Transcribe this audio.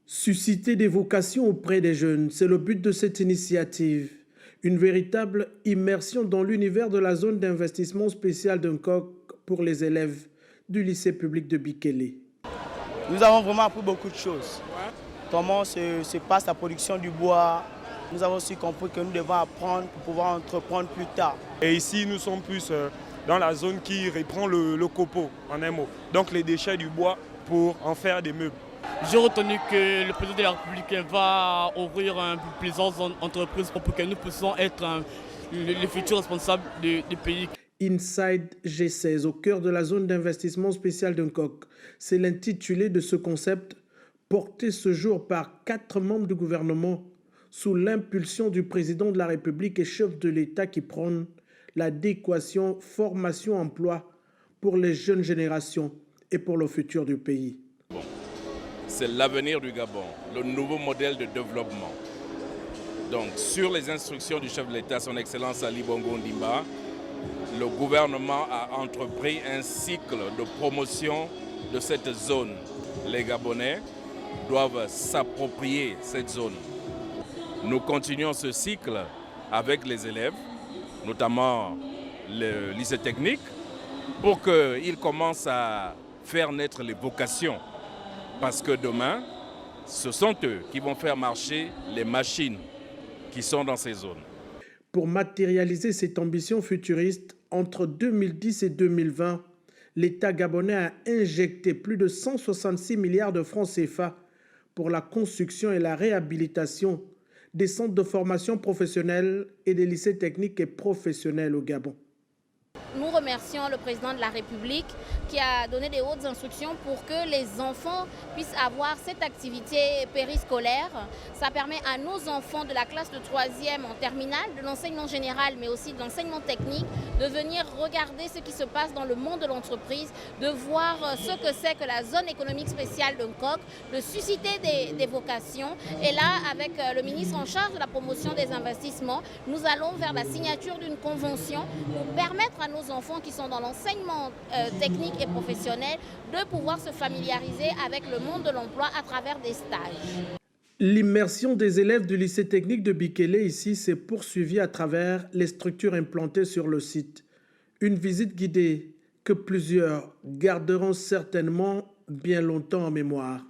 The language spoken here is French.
Susciter des vocations auprès des jeunes, c'est le but de cette initiative. Une véritable immersion dans l'univers de la zone d'investissement spéciale d'Uncoc pour les élèves du lycée public de Bikele. Nous avons vraiment appris beaucoup de choses. Comment se passe la production du bois. Nous avons aussi compris que nous devons apprendre pour pouvoir entreprendre plus tard. Et ici, nous sommes plus dans la zone qui reprend le copeau, en un mot. Donc les déchets du bois pour en faire des meubles. J'ai retenu que le président de la République va ouvrir plusieurs entreprises pour que nous puissions être les futurs responsables du pays. Inside G16, au cœur de la zone d'investissement spéciale d'Uncoc. C'est l'intitulé de ce concept, porté ce jour par 4 membres du gouvernement sous l'impulsion du président de la République et chef de l'État qui prône l'adéquation formation-emploi pour les jeunes générations et pour le futur du pays. C'est l'avenir du Gabon, le nouveau modèle de développement. Donc, sur les instructions du chef de l'État, son Excellence Ali Bongo Ondimba, le gouvernement a entrepris un cycle de promotion de cette zone. Les Gabonais doivent s'approprier cette zone. Nous continuons ce cycle avec les élèves, notamment le lycée technique, pour qu'ils commencent à faire naître les vocations. Parce que demain, ce sont eux qui vont faire marcher les machines qui sont dans ces zones. Pour matérialiser cette ambition futuriste, entre 2010 et 2020, l'État gabonais a injecté plus de 166 milliards de francs CFA pour la construction et la réhabilitation des centres de formation professionnelle et des lycées techniques et professionnels au Gabon. Nous remercions le président de la République qui a donné des hautes instructions pour que les enfants puissent avoir cette activité périscolaire. Ça permet à nos enfants de la classe de 3e en terminale, de l'enseignement général mais aussi de l'enseignement technique, de venir regarder ce qui se passe dans le monde de l'entreprise, de voir ce que c'est que la zone économique spéciale d'Uncoc, de susciter des vocations. Et là, avec le ministre en charge de la promotion des investissements, nous allons vers la signature d'une convention pour permettre à nos enfants qui sont dans l'enseignement technique et professionnel de pouvoir se familiariser avec le monde de l'emploi à travers des stages. L'immersion des élèves du lycée technique de Bikele ici s'est poursuivie à travers les structures implantées sur le site. Une visite guidée que plusieurs garderont certainement bien longtemps en mémoire.